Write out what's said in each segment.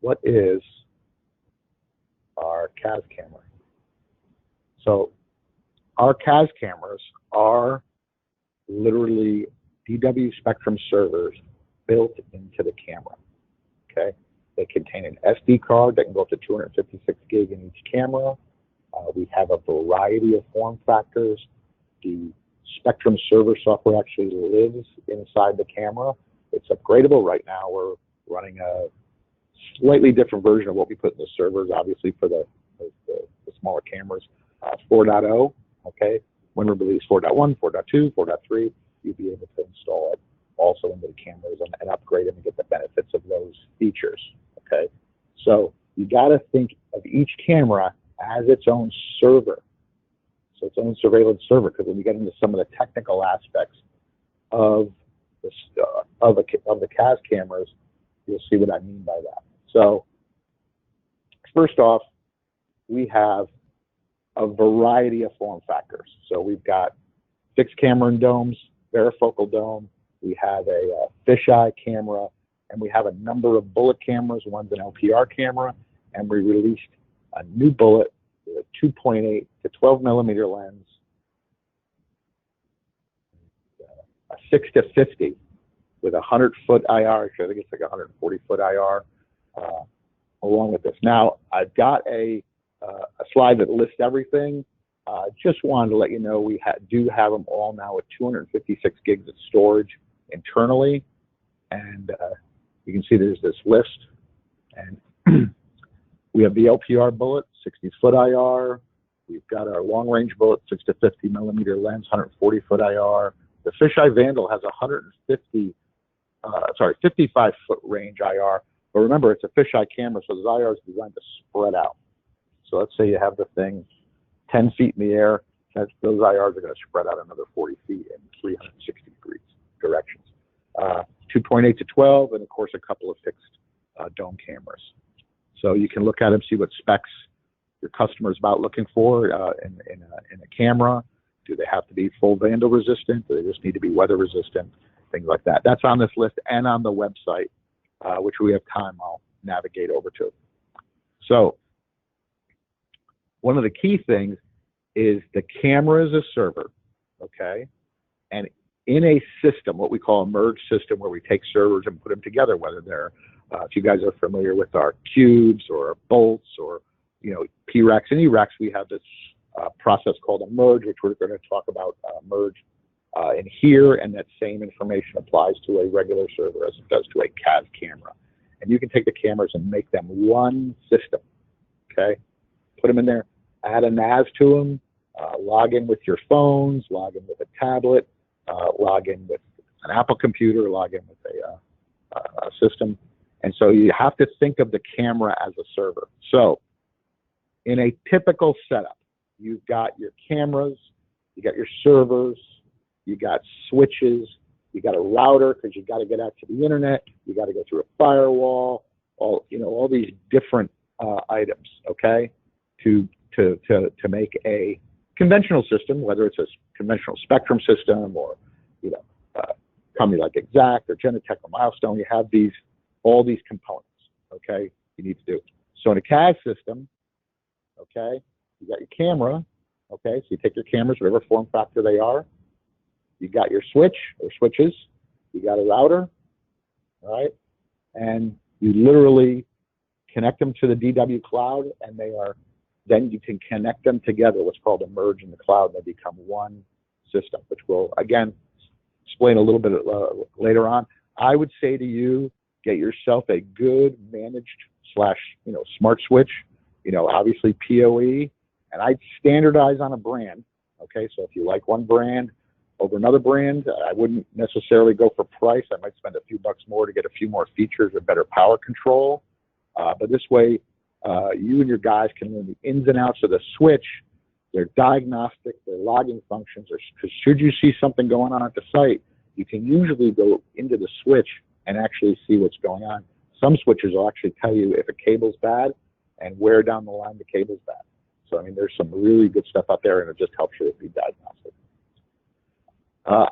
what is our CaaS camera? So our CaaS cameras are literally DW Spectrum servers built into the camera, okay? They contain an SD card that can go up to 256 gig in each camera. We have a variety of form factors. The Spectrum server software actually lives inside the camera. It's upgradable right now. We're running a slightly different version of what we put in the servers, obviously for the smaller cameras. 4.0, okay? When we release 4.1, 4.2, 4.3, you'll be able to install it also into the cameras and upgrade them and get the benefits of those features, okay? So you gotta think of each camera as its own server. So its own surveillance server, because when we get into some of the technical aspects of the CaaS cameras, you'll see what I mean by that. So first off, we have a variety of form factors. So we've got fixed camera and domes, varifocal dome, we have a fisheye camera, and we have a number of bullet cameras. One's an LPR camera, and we released a new bullet with a 2.8 to 12 millimeter lens, a 6 to 50 with a 100-foot IR. Actually, I think it's like a 140-foot IR along with this. Now, I've got a slide that lists everything. Just wanted to let you know we do have them all now with 256 gigs of storage internally, and you can see there's this list, and we have the LPR bullet, 60-foot IR. We've got our long-range bullet, 6 to 50 millimeter lens, 140-foot IR. The fisheye Vandal has 55-foot range IR, but remember it's a fisheye camera, so the IR is designed to spread out. So let's say you have the thing 10 feet in the air, those IRs are going to spread out another 40 feet in 360 degrees directions. 2.8 to 12, and of course a couple of fixed dome cameras. So you can look at them, see what specs your customer is about looking for in a camera. Do they have to be full vandal resistant? Do they just need to be weather resistant? Things like that. That's on this list and on the website, which we have time, I'll navigate over to. So one of the key things is the camera is a server, okay? And in a system, what we call a merged system, where we take servers and put them together, whether they're, if you guys are familiar with our cubes or bolts or, you know, P-racks and E-racks, we have this process called a merge, which we're going to talk about merge in here, and that same information applies to a regular server as it does to a CaaS camera. And you can take the cameras and make them one system, okay? Put them in there, add a NAS to them, log in with your phones, log in with a tablet, log in with an Apple computer, log in with a system. And so you have to think of the camera as a server. So in a typical setup, you've got your cameras, you got your servers, you got switches, you got a router because you got to get out to the internet, you got to go through a firewall, all these different items, okay, to make a conventional system, whether it's a conventional Spectrum system or, you know, company like Exact or Genetech or Milestone. You have all these components, okay, you need to do. So in a CaaS system, okay, you got your camera, okay, so you take your cameras, whatever form factor they are, you got your switch or switches, you got a router, all right, and you literally connect them to the DW cloud, and then you can connect them together, what's called a merge in the cloud, and they become one system, which we'll, again, explain a little bit later on. I would say to you, get yourself a good managed / smart switch, obviously PoE, and I'd standardize on a brand, okay? So if you like one brand over another brand, I wouldn't necessarily go for price. I might spend a few bucks more to get a few more features or better power control. But this way, you and your guys can learn the ins and outs of the switch, their diagnostic, their logging functions, because should you see something going on at the site, you can usually go into the switch and actually see what's going on. Some switches will actually tell you if a cable's bad and where down the line the cable's bad. So, I mean, there's some really good stuff out there, and it just helps you with the diagnostic.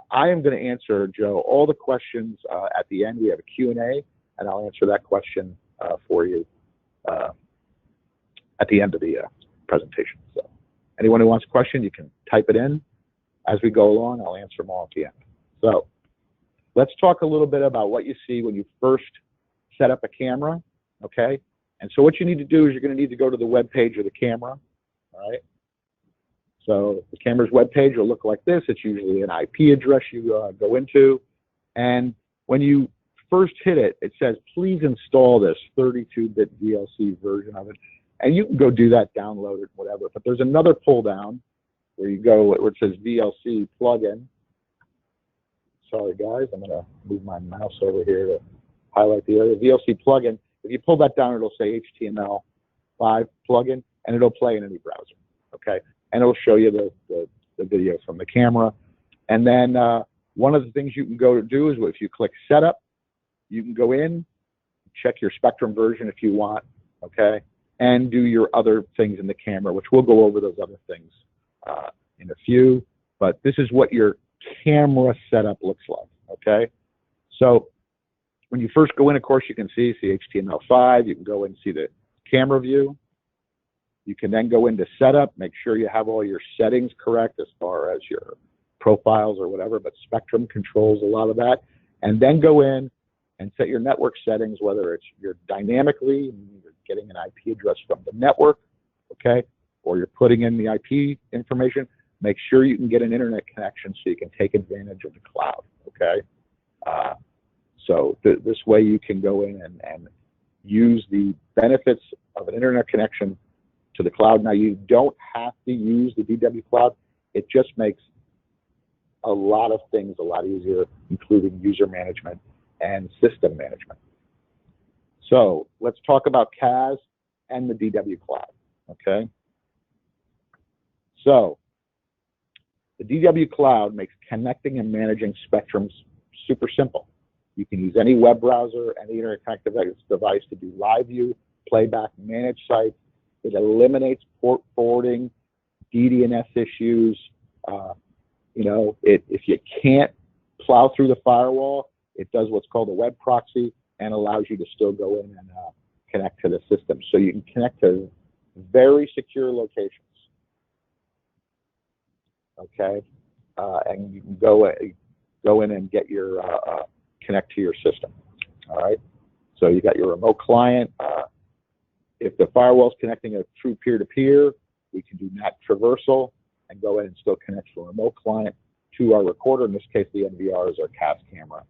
I am going to answer, Joe, all the questions at the end. We have a Q&A, and I'll answer that question for you at the end of the presentation. So anyone who wants a question, you can type it in as we go along. I'll answer them all at the end. So let's talk a little bit about what you see when you first set up a camera, okay? And so what you need to do is you're going to need to go to the web page of the camera, all right? So the camera's web page will look like this. It's usually an IP address you go into. And when you first hit it, it says, please install this 32-bit VLC version of it. And you can go do that, download it, whatever. But there's another pull down where you go where it says VLC plugin. Sorry, guys, I'm going to move my mouse over here to highlight the area. VLC plugin. If you pull that down, it'll say HTML5 plugin, and it'll play in any browser, okay? And it'll show you the video from the camera. And then one of the things you can go to do is if you click Setup, you can go in, check your Spectrum version if you want, okay? And do your other things in the camera, which we'll go over those other things in a few. But this is what your camera setup looks like, okay? So when you first go in, of course, you can see HTML5. You can go in and see the camera view. You can then go into Setup, make sure you have all your settings correct as far as your profiles or whatever, but Spectrum controls a lot of that. And then go in and set your network settings, whether it's you're dynamically, you're getting an IP address from the network, okay, or you're putting in the IP information. Make sure you can get an internet connection so you can take advantage of the cloud, okay? So this way you can go in and use the benefits of an internet connection to the cloud. Now, you don't have to use the DW cloud. It just makes a lot of things a lot easier, including user management and system management. So let's talk about CaaS and the DW cloud, okay? So the DW cloud makes connecting and managing Spectrums super simple. You can use any web browser, any internet connected device to do live view, playback, manage sites. It eliminates port forwarding, DDNS issues. You know, if you can't plow through the firewall, it does what's called a web proxy and allows you to still go in and connect to the system. So you can connect to very secure locations, okay? And you can go in and get your connect to your system, all right? So you got your remote client. If the firewall is connecting a true peer-to-peer, we can do NAT traversal and go in and still connect the remote client to our recorder. In this case, the NVR is our CaaS camera.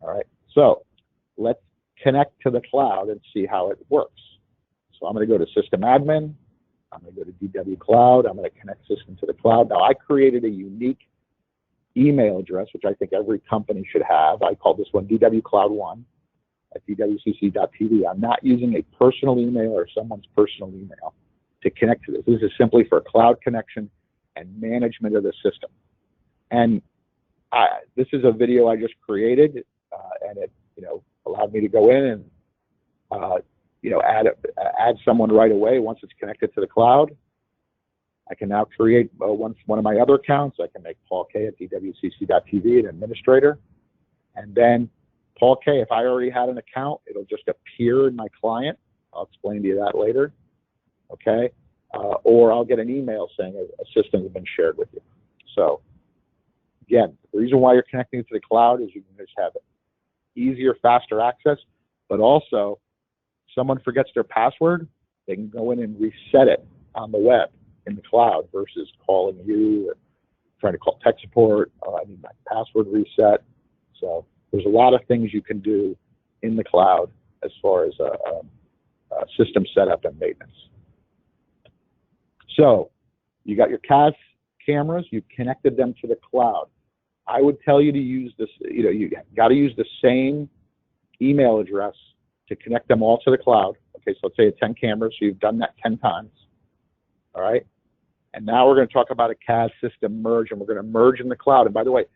All right, so let's connect to the cloud and see how it works. So I'm going to go to System Admin. I'm going to go to DW Cloud. I'm going to connect system to the cloud. Now, I created a unique email address, which I think every company should have. I call this one DW Cloud 1 at dwcc.tv. I'm not using a personal email or someone's personal email to connect to this. This is simply for cloud connection and management of the system. And this is a video I just created, and it, you know, allowed me to go in and, you know, add someone right away once it's connected to the cloud. I can now create one of my other accounts. I can make Paul K at dwcc.tv an administrator, and then Paul K, if I already had an account, it'll just appear in my client. I'll explain to you that later, okay? Or I'll get an email saying a system has been shared with you. So again, the reason why you're connecting to the cloud is you can just have easier, faster access, but also if someone forgets their password, they can go in and reset it on the web in the cloud versus calling you or trying to call tech support. I need my password reset. So there's a lot of things you can do in the cloud as far as system setup and maintenance. So you got your CaaS cameras, you connected them to the cloud. I would tell you to use this, you know, you got to use the same email address to connect them all to the cloud. Okay, so let's say it's 10 cameras, so you've done that 10 times. All right, and now we're going to talk about a CaaS system merge, and we're going to merge in the cloud. And by the way,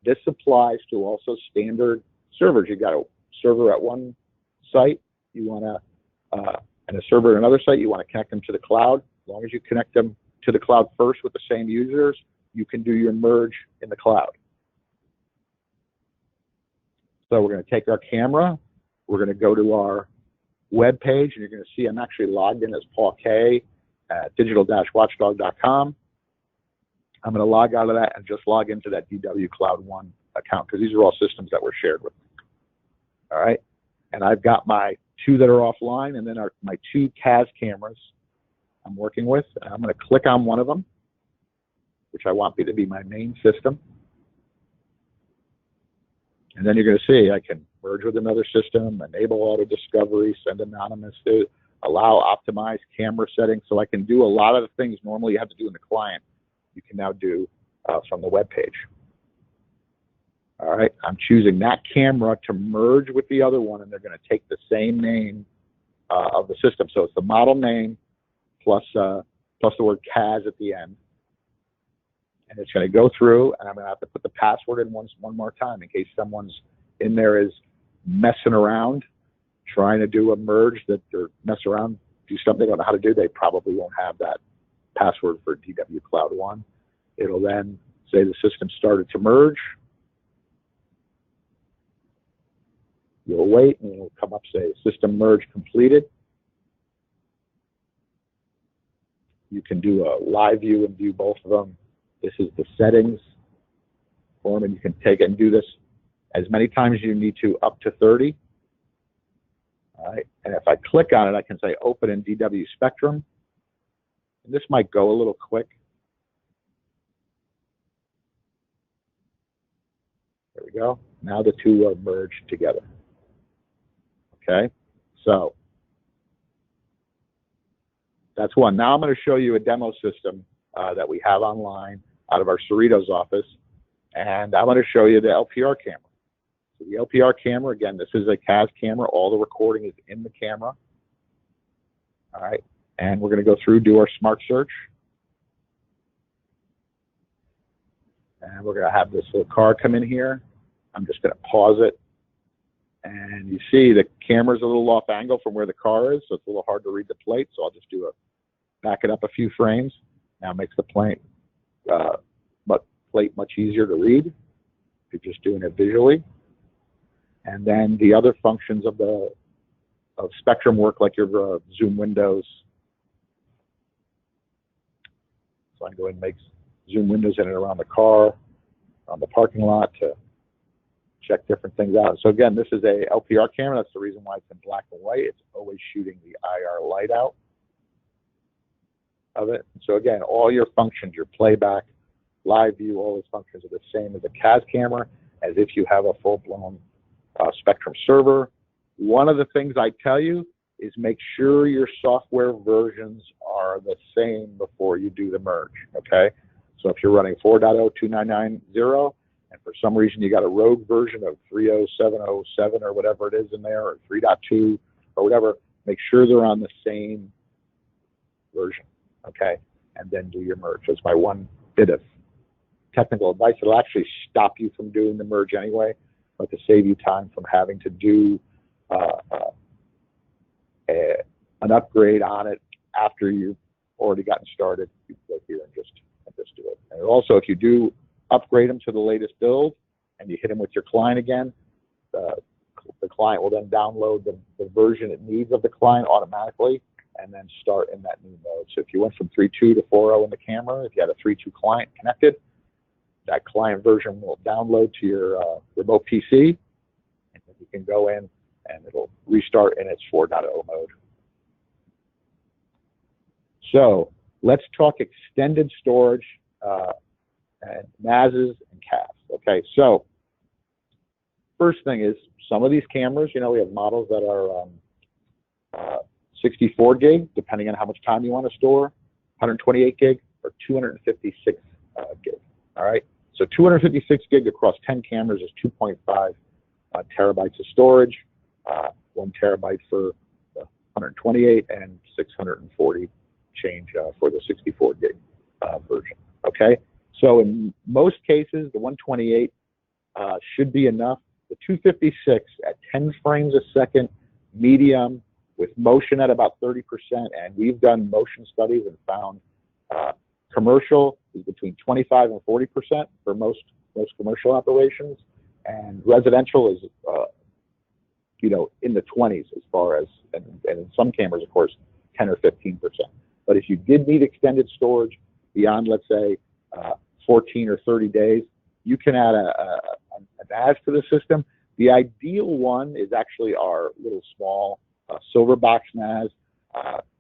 this applies to also standard servers. You got a server at one site, you want to, and a server at another site, you want to connect them to the cloud. As long as you connect them to the cloud first with the same users, you can do your merge in the cloud. So we're going to take our camera, we're going to go to our web page, and you're going to see I'm actually logged in as Paul K at digital-watchdog.com. I'm going to log out of that and just log into that DW Cloud One account, because these are all systems that were shared with me. All right, and I've got my 2 that are offline, and then my 2 CaaS cameras I'm working with. And I'm going to click on one of them, which I want to be my main system. And then you're going to see I can merge with another system, enable auto discovery, send anonymous, allow optimized camera settings. So I can do a lot of the things normally you have to do in the client, you can now do from the web page. All right, I'm choosing that camera to merge with the other one, and they're going to take the same name of the system. So it's the model name plus the word CaaS at the end. And it's going to go through, and I'm going to have to put the password in one more time in case someone's in there is messing around, trying to do a merge that they're messing around, do something they don't know how to do. They probably won't have that password for DW Cloud One. It'll then say the system started to merge. You'll wait, and it'll come up, say system merge completed. You can do a live view and view both of them. This is the settings form, and you can take it and do this as many times as you need to, up to 30. All right, and if I click on it, I can say open in DW Spectrum. And this might go a little quick. There we go. Now the 2 are merged together. Okay, so that's one. Now I'm going to show you a demo system that we have online out of our Cerritos office, and I'm going to show you the LPR camera. So the LPR camera, again, this is a CaaS camera. All the recording is in the camera. All right, and we're going to go through, do our smart search, and we're going to have this little car come in here. I'm just going to pause it. And you see the camera's a little off angle from where the car is, so it's a little hard to read the plate. So I'll just back it up a few frames. Now it makes the plate much easier to read if you're just doing it visually. And then the other functions of Spectrum work, like your zoom windows. So I can go ahead and make zoom windows in and around the car, on the parking lot, to check different things out. So again, this is a LPR camera. That's the reason why it's in black and white. It's always shooting the IR light out of it. So again, all your functions, your playback, live view, all those functions are the same as a CaaS camera, as if you have a full-blown Spectrum server. One of the things I tell you is make sure your software versions are the same before you do the merge, okay? So if you're running 4.0.2990, and for some reason you got a rogue version of 3.0.7.07 or whatever it is in there, or 3.2 or whatever, make sure they're on the same version, okay? And then do your merge. That's my one bit of technical advice. It'll actually stop you from doing the merge anyway, but to save you time from having to do an upgrade on it after you've already gotten started, you can go here and just do it. And also, if you do upgrade them to the latest build and you hit them with your client again, the client will then download the version it needs of the client automatically and then start in that new mode. So if you went from 3.2 to 4.0 in the camera, if you had a 3.2 client connected, that client version will download to your remote PC, and then you can go in and it'll restart in its 4.0 mode. So let's talk extended storage and NASs and CaaS. Okay, so first thing is, some of these cameras, you know, we have models that are 64 gig, depending on how much time you want to store, 128 gig, or 256 gig. All right, so 256 gig across 10 cameras is 2.5 terabytes of storage, 1 terabyte for the 128, and 640 change for the 64 gig version. Okay, so in most cases, the 128 should be enough. The 256 at 10 frames a second, medium, with motion at about 30%, and we've done motion studies and found commercial is between 25 and 40% for most commercial operations, and residential is you know, in the 20s as far as, and in some cameras, of course, 10 or 15%. But if you did need extended storage beyond, let's say, 14 or 30 days, you can add a NAS to the system. The ideal one is actually our little small silver box NAS.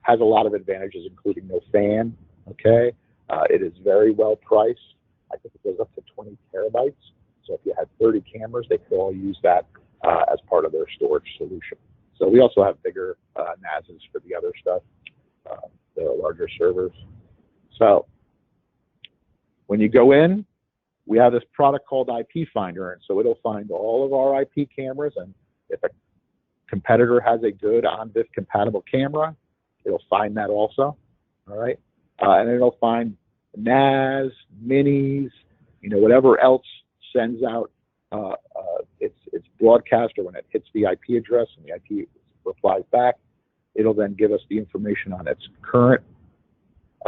Has a lot of advantages, including no fan, okay? It is very well priced. I think it goes up to 20 terabytes. So if you had 30 cameras, they could all use that as part of their storage solution. So we also have bigger NASs for the other stuff, the larger servers. So when you go in, we have this product called IP Finder, and so it'll find all of our IP cameras, and if a competitor has a good ONVIF compatible camera, it'll find that also, all right? And it'll find NAS, minis, you know, whatever else sends out its broadcaster when it hits the IP address and the IP replies back. It'll then give us the information on its current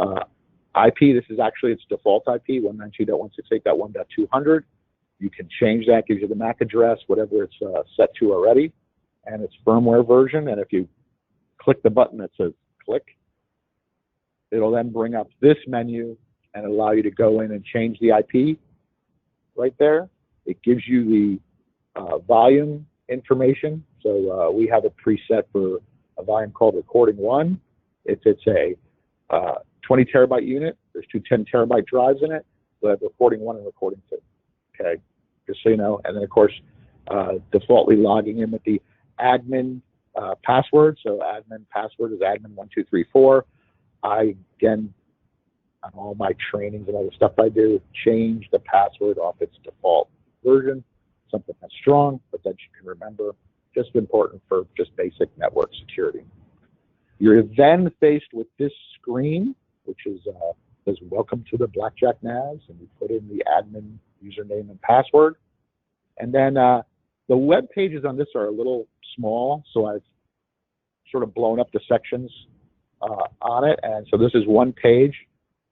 IP. This is actually its default IP, 192.168.1.200. You can change that, gives you the MAC address, whatever it's set to already, and its firmware version. And if you click the button that says click, it'll then bring up this menu and allow you to go in and change the IP right there. It gives you the volume information. So we have a preset for a volume called recording 1. If it's a 20 terabyte unit, there's two 10 terabyte drives in it. We have recording 1 and recording 2. Okay, just so you know. And then of course, defaultly logging in with the admin password. So admin password is admin1234. Again, on all my trainings and other stuff I do, change the password off its default version, something that's strong, but that you can remember. Just important for just basic network security. You're then faced with this screen, which is says welcome to the Blackjack NAS, and you put in the admin username and password. And then the web pages on this are a little small, so I've sort of blown up the sections on it. And so this is one page,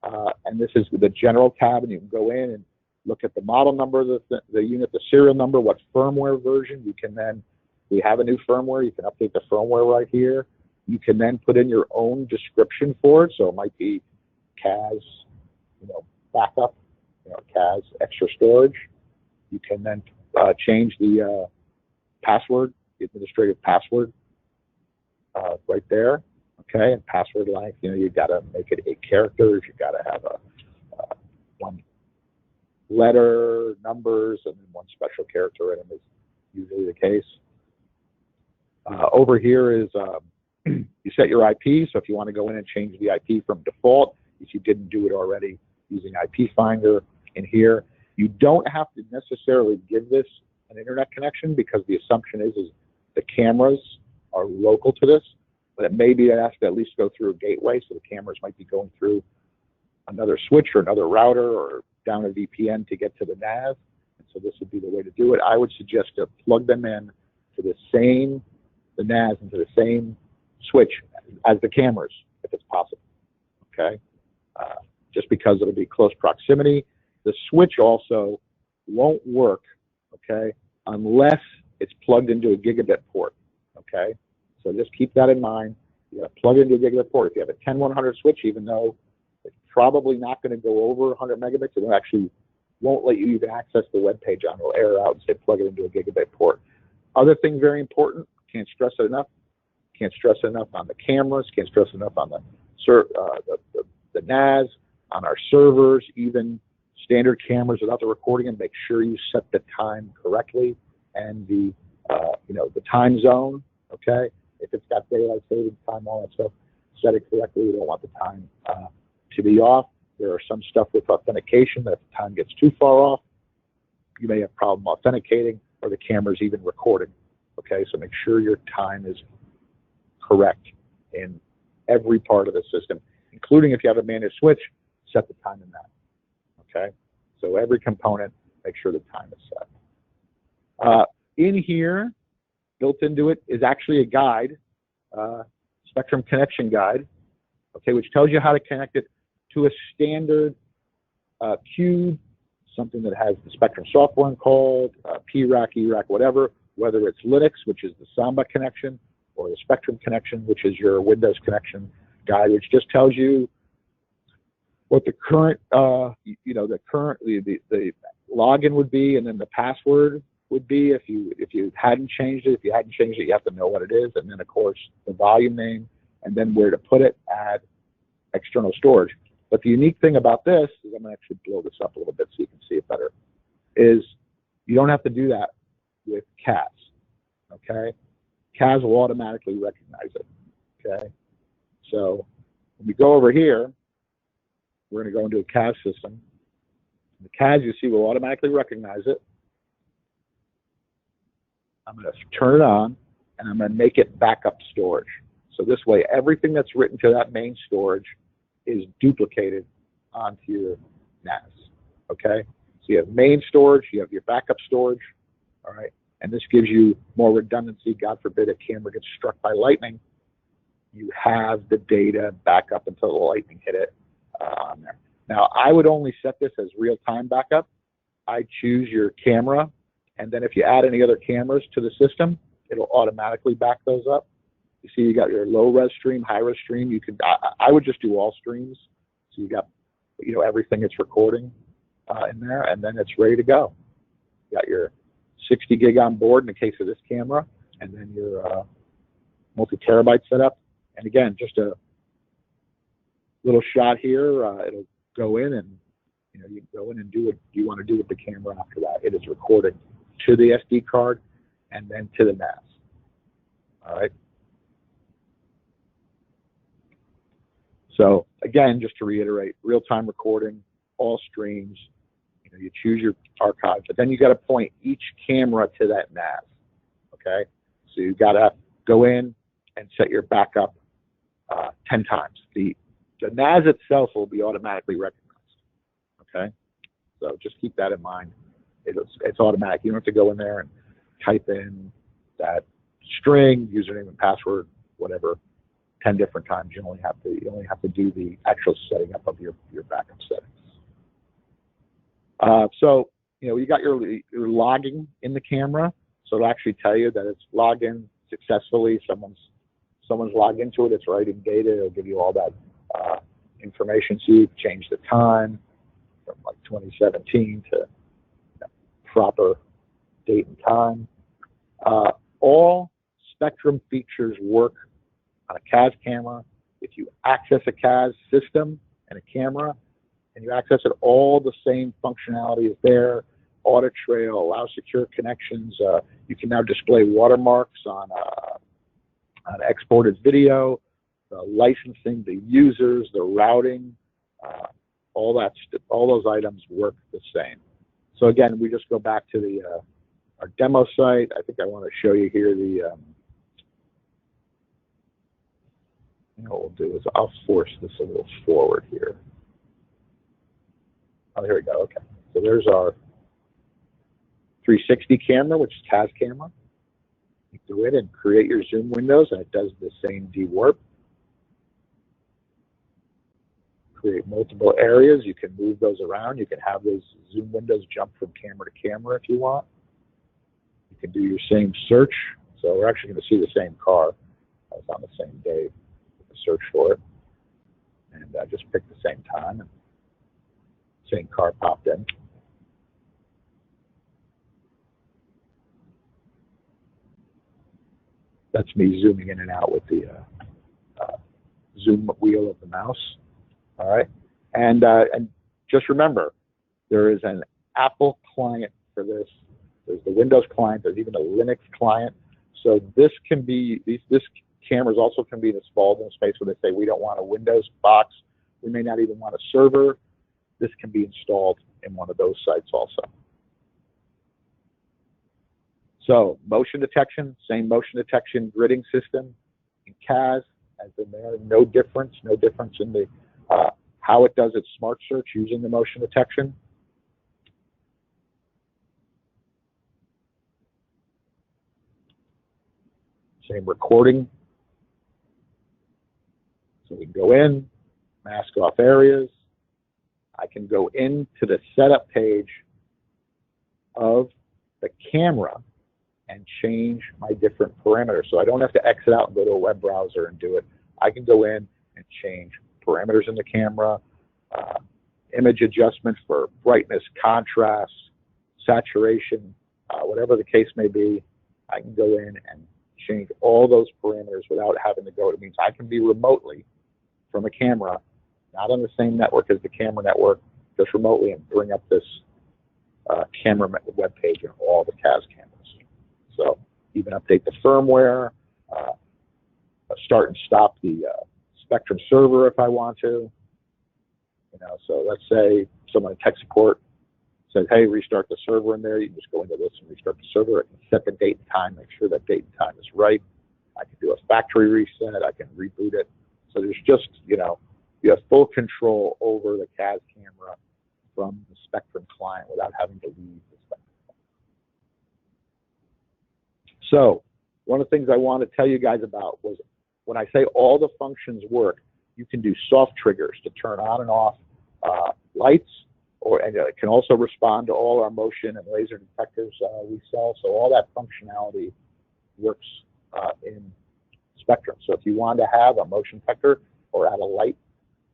and this is the general tab, and you can go in and look at the model number of the unit, the serial number, what firmware version. You can then, we have a new firmware, you can update the firmware right here. You can then put in your own description for it. So it might be CaaS, you know, backup, you know, CaaS extra storage. You can then change the password, the administrative password right there. Okay, and password length, you know, you got to make it 8 characters. You got to have a one letter, numbers, and then one special character in them is usually the case. Over here is you set your IP. So if you want to go in and change the IP from default, if you didn't do it already using IP Finder in here, you don't have to necessarily give this an internet connection, because the assumption is the cameras are local to this, but it may be asked to at least go through a gateway. So the cameras might be going through another switch or another router or down a VPN to get to the NAS. And so this would be the way to do it. I would suggest to plug them in to the NAS into the same switch as the cameras, if it's possible, okay? Just because it'll be close proximity. The switch also won't work, okay, unless it's plugged into a gigabit port, okay? So just keep that in mind. You gotta plug into a gigabit port. If you have a 10100 switch, even though it's probably not gonna go over 100 megabits, it actually won't let you even access the web page on it. It'll error out and say plug it into a gigabit port. Other thing very important, can't stress it enough. Can't stress it enough on the cameras. Can't stress it enough on the NAS, on our servers, even standard cameras without the recording, and make sure you set the time correctly and the the time zone. Okay, if it's got daylight savings time, all that stuff, set it correctly. You don't want the time to be off. There are some stuff with authentication that if the time gets too far off, you may have problem authenticating, or the camera's even recording. Okay, so make sure your time is correct in every part of the system, including if you have a managed switch, set the time in that. Okay, so every component, make sure the time is set. In here, built into it, is actually a guide, Spectrum connection guide, okay, which tells you how to connect it to a standard cube, something that has the Spectrum software called PRAC, ERAC, whatever, whether it's Linux, which is the Samba connection, or the Spectrum connection, which is your Windows connection guide, which just tells you what the current, the login would be, and then the password would be if you hadn't changed it. If you hadn't changed it, you have to know what it is, and then of course the volume name, and then where to put it, add external storage. But the unique thing about this is, I'm going to actually blow this up a little bit so you can see it better, is you don't have to do that with CaaS, okay? CaaS will automatically recognize it, okay? So when we go over here, we're going to go into a CaaS system. The CaaS, you see, will automatically recognize it. I'm going to turn it on, and I'm going to make it backup storage. So this way, everything that's written to that main storage is duplicated onto your NAS, okay? So you have main storage, you have your backup storage, all right? And this gives you more redundancy. God forbid a camera gets struck by lightning, you have the data back up until the lightning hit it on there. Now, I would only set this as real-time backup. I choose your camera, and then if you add any other cameras to the system, it'll automatically back those up. You see, you got your low-res stream, high-res stream. You could, I would just do all streams. So you got, everything it's recording in there, and then it's ready to go. You got your 60 gig on board in the case of this camera, and then your multi-terabyte setup. And again, just a little shot here. It'll go in, and you can go in and do what you want to do with the camera after that. It is recording to the SD card and then to the NAS. All right. So again, just to reiterate, real-time recording, all streams. You choose your archive, but then you got to point each camera to that NAS. Okay, so you got to go in and set your backup 10 times. The NAS itself will be automatically recognized. Okay, so just keep that in mind. It's automatic. You don't have to go in there and type in that string, username and password, whatever, 10 different times. You only have to do the actual setting up of your backup settings. So you got your logging in the camera, so it'll actually tell you that it's logged in successfully. Someone's logged into it. It's writing data. It'll give you all that information. So you change the time from like 2017 to proper date and time. All Spectrum features work on a CaaS camera. If you access a CaaS system and a camera, and you access it, all the same functionality is there. Audit trail, allow secure connections. You can now display watermarks on exported video, the licensing, the users, the routing, all those items work the same. So again, we just go back to our demo site. I think I want to show you here what we'll do is I'll force this a little forward here. Oh, here we go. Okay. So there's our 360 camera, which is CaaS camera. You go in and create your zoom windows, and it does the same dewarp. Create multiple areas. You can move those around. You can have those zoom windows jump from camera to camera if you want. You can do your same search. So we're actually going to see the same car. I was on the same day to search for it. And I just picked the same time. And same car popped in. That's me zooming in and out with the zoom wheel of the mouse. All right, and just remember, there is an Apple client for this. There's the Windows client. There's even a Linux client. So this can be this cameras also can be installed in a space where they say we don't want a Windows box. We may not even want a server. This can be installed in one of those sites also. So motion detection, same motion detection gridding system in CaaS as in there. No difference in the how it does its smart search using the motion detection. Same recording. So we can go in, mask off areas. I can go into the setup page of the camera and change my different parameters. So I don't have to exit out and go to a web browser and do it. I can go in and change parameters in the camera, image adjustment for brightness, contrast, saturation, whatever the case may be. I can go in and change all those parameters without having to go. It means I can be remotely from a camera, not on the same network as the camera network, just remotely, and bring up this camera web page in all the CaaS cameras. So even update the firmware, start and stop the Spectrum server if I want to. You know, so let's say someone in tech support says, hey, restart the server in there. You can just go into this and restart the server. I can set the date and time, make sure that date and time is right. I can do a factory reset. I can reboot it. So there's just, you know, you have full control over the CaaS camera from the Spectrum client without having to leave the Spectrum client. So one of the things I want to tell you guys about was when I say all the functions work, you can do soft triggers to turn on and off lights, and it can also respond to all our motion and laser detectors we sell. So all that functionality works in Spectrum. So if you want to have a motion detector or add a light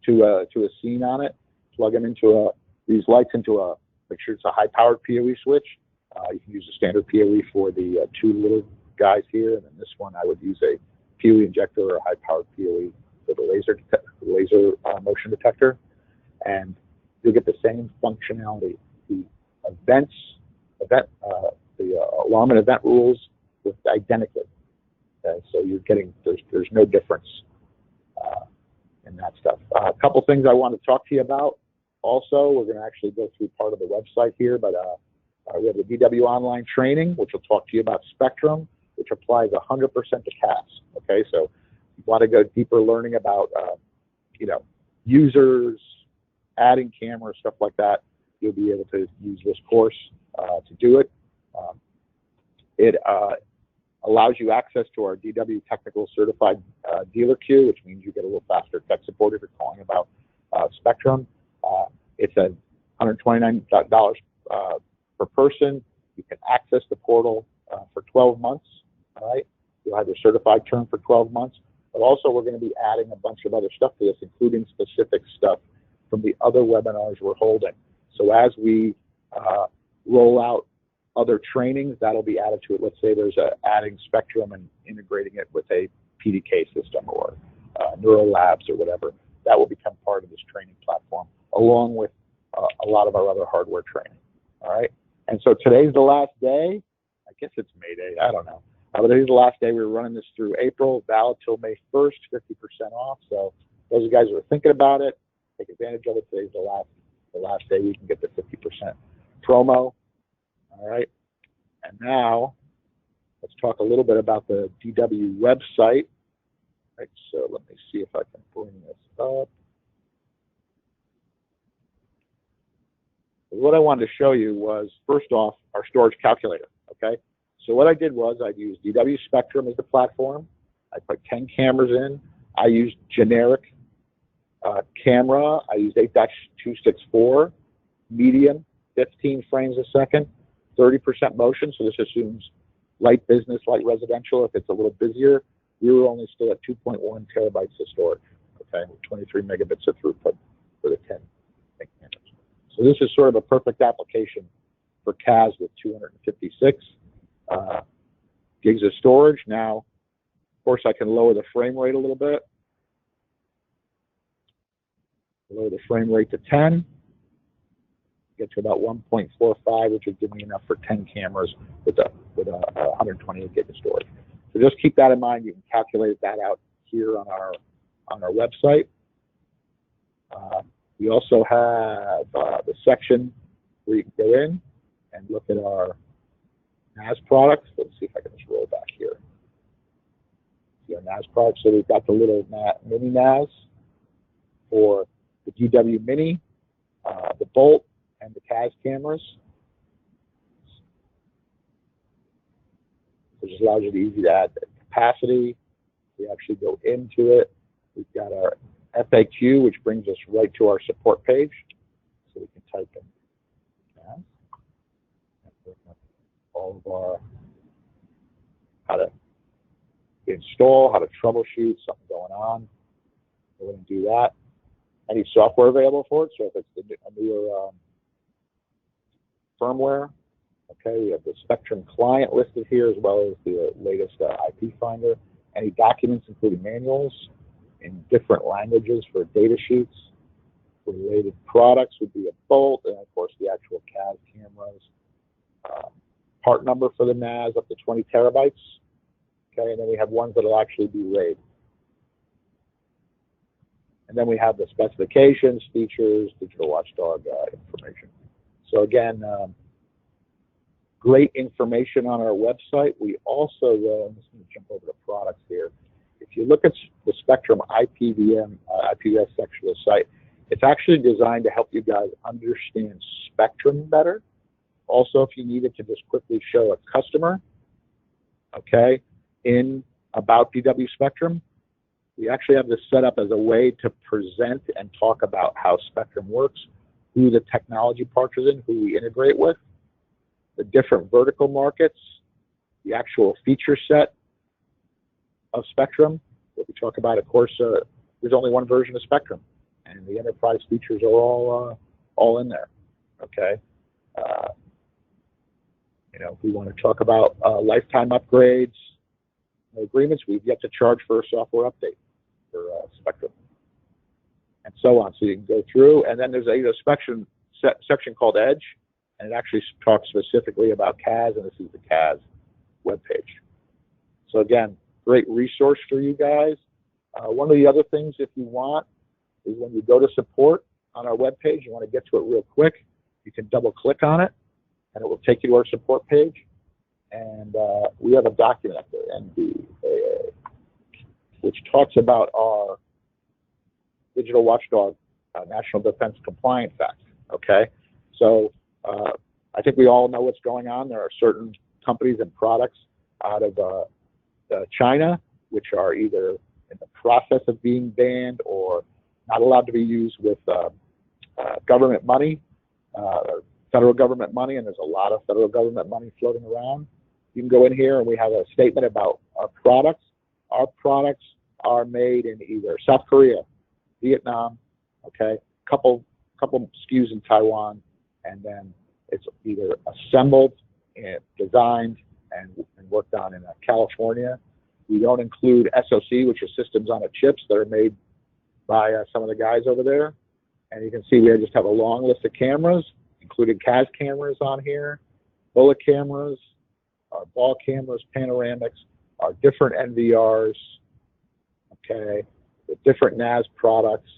to a scene on it, plug them into these lights into make sure it's a high-powered PoE switch. You can use a standard PoE for the two little guys here, and then this one I would use a PoE injector or a high-powered PoE for the laser motion detector, and you'll get the same functionality. The alarm and event rules with identically. Okay, so you're getting there's no difference in that stuff. A couple things I want to talk to you about. Also, we're going to actually go through part of the website here, but we have the DW online training, which will talk to you about Spectrum, which applies 100% to CaaS. Okay, so you want to go deeper learning about you know, users, adding cameras, stuff like that. You'll be able to use this course to do it. It allows you access to our DW Technical Certified Dealer Queue, which means you get a little faster tech support if you're calling about Spectrum. It's a $129 per person. You can access the portal for 12 months. All right, you'll have your certified term for 12 months. But also, we're going to be adding a bunch of other stuff to this, including specific stuff from the other webinars we're holding. So as we roll out other trainings, that'll be added to it. Let's say there's adding Spectrum and integrating it with a PDK system or Neural Labs or whatever. That will become part of this training platform, along with a lot of our other hardware training. All right. And so today's the last day. I guess it's May Day. I don't know. But today's the last day. We're running this through April, valid till May 1st, 50% off. So those of you guys who are thinking about it, take advantage of it. Today's the last day you can get the 50% promo. All right. And now let's talk a little bit about the DW website. Right, so let me see if I can bring this up. What I wanted to show you was, first off, our storage calculator. Okay. So what I did was I used DW Spectrum as the platform. I put 10 cameras in. I used generic camera. I used 8.264, medium, 15 frames a second, 30% motion. So this assumes light business, light residential. If it's a little busier, we were only still at 2.1 terabytes of storage, okay, with 23 megabits of throughput for the 10 cameras. So this is sort of a perfect application for CaaS with 256 gigs of storage. Now, of course, I can lower the frame rate a little bit. Lower the frame rate to 10. Get to about 1.45, which would give me enough for 10 cameras with a 128 gig of storage. So just keep that in mind. You can calculate that out here on our website. We also have the section where you can go in and look at our NAS products. Let's see if I can just roll back here. See our NAS products. So we've got the little mini NAS for the DW Mini, the Bolt, and the CaaS cameras. It just allows you to easy to add the capacity. We actually go into it. We've got our FAQ, which brings us right to our support page. So we can type in CaaS. All of our how to install, how to troubleshoot, something going on. We're going to do that. Any software available for it, so if it's a newer firmware. Okay, we have the Spectrum client listed here as well as the latest IP finder. Any documents, including manuals in different languages for data sheets. Related products would be a bolt, and of course the actual CaaS cameras. Part number for the NAS up to 20 terabytes. Okay, and then we have ones that will actually be RAID. And then we have the specifications, features, digital watchdog information. So again, great information on our website. We also, I'm just going to jump over to products here. If you look at the Spectrum IPVMS section of the site, it's actually designed to help you guys understand Spectrum better. Also, if you needed to just quickly show a customer, okay, in about DW Spectrum, we actually have this set up as a way to present and talk about how Spectrum works, who the technology partners in, who we integrate with, the different vertical markets, the actual feature set of Spectrum. What we talk about, of course, there's only one version of Spectrum, and the enterprise features are all in there. Okay. You know, if we want to talk about lifetime upgrades, agreements, we've yet to charge for a software update for Spectrum, and so on. So you can go through, and then there's a section called Edge, and it actually talks specifically about CaaS, and this is the CaaS webpage. So again, great resource for you guys. One of the other things, if you want, is when you go to support on our webpage, you want to get to it real quick, you can double click on it, and it will take you to our support page. And we have a document up there, NDAA, which talks about our Digital Watchdog National Defense Compliance Act. Okay, so I think we all know what's going on. There are certain companies and products out of China which are either in the process of being banned or not allowed to be used with government money, federal government money, and there's a lot of federal government money floating around. You can go in here and we have a statement about our products. Our products are made in either South Korea, Vietnam, okay, couple SKUs in Taiwan, and then it's either assembled and designed and worked on in California. We don't include SoC, which are systems on a chips that are made by some of the guys over there. And you can see we just have a long list of cameras, including CaaS cameras on here, bullet cameras, our ball cameras, panoramics, our different NVRs, okay, the different NAS products,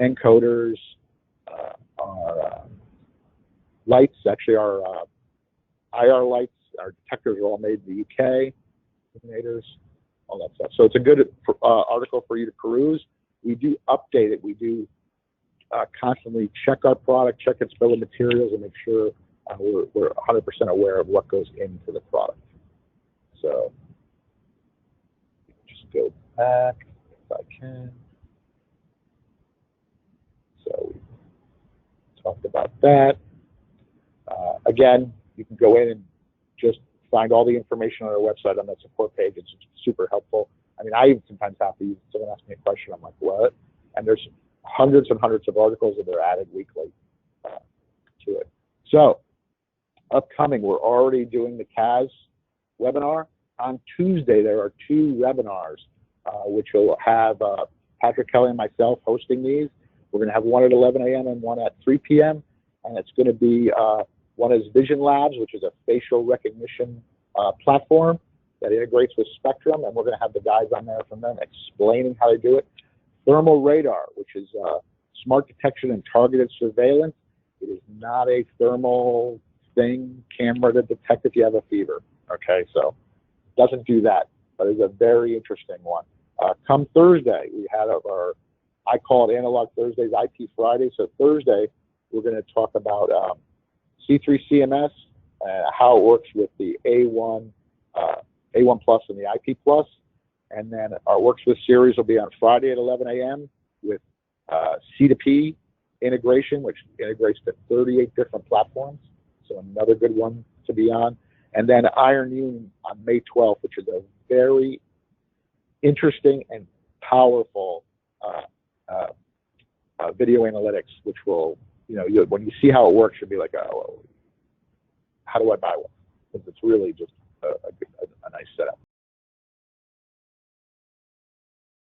encoders, our lights, actually our IR lights, our detectors are all made in the UK, illuminators, all that stuff. So it's a good article for you to peruse. We do update it. We do constantly check our product, check its bill of materials, and make sure we're 100% aware of what goes into the product. So just go back if I can. So we talked about that. Again, you can go in and just find all the information on our website on that support page. It's super helpful. I mean, I even sometimes have to use, someone asks me a question, I'm like, what? And there's hundreds and hundreds of articles that are added weekly to it. So, upcoming, we're already doing the CaaS webinar. On Tuesday, there are 2 webinars, which will have Patrick Kelly and myself hosting these. We're going to have one at 11 a.m. and one at 3 p.m. And it's going to be, one is Vision Labs, which is a facial recognition platform that integrates with Spectrum, and we're going to have the guys on there from them explaining how to do it. Thermal radar, which is smart detection and targeted surveillance. It is not a thermal thing, camera to detect if you have a fever. Okay, so it doesn't do that, but it's a very interesting one. Come Thursday, we had our, I call it Analog Thursdays, IT Friday. So Thursday, we're going to talk about C3 CMS, how it works with the A1 Plus and the IP Plus. And then our Works With series will be on Friday at 11 a.m. with C2P integration, which integrates to 38 different platforms. So another good one to be on. And then Iron Noon on May 12th, which is a very interesting and powerful video analytics, which will, when you see how it works, you'll be like, oh, how do I buy one? Because it's really just a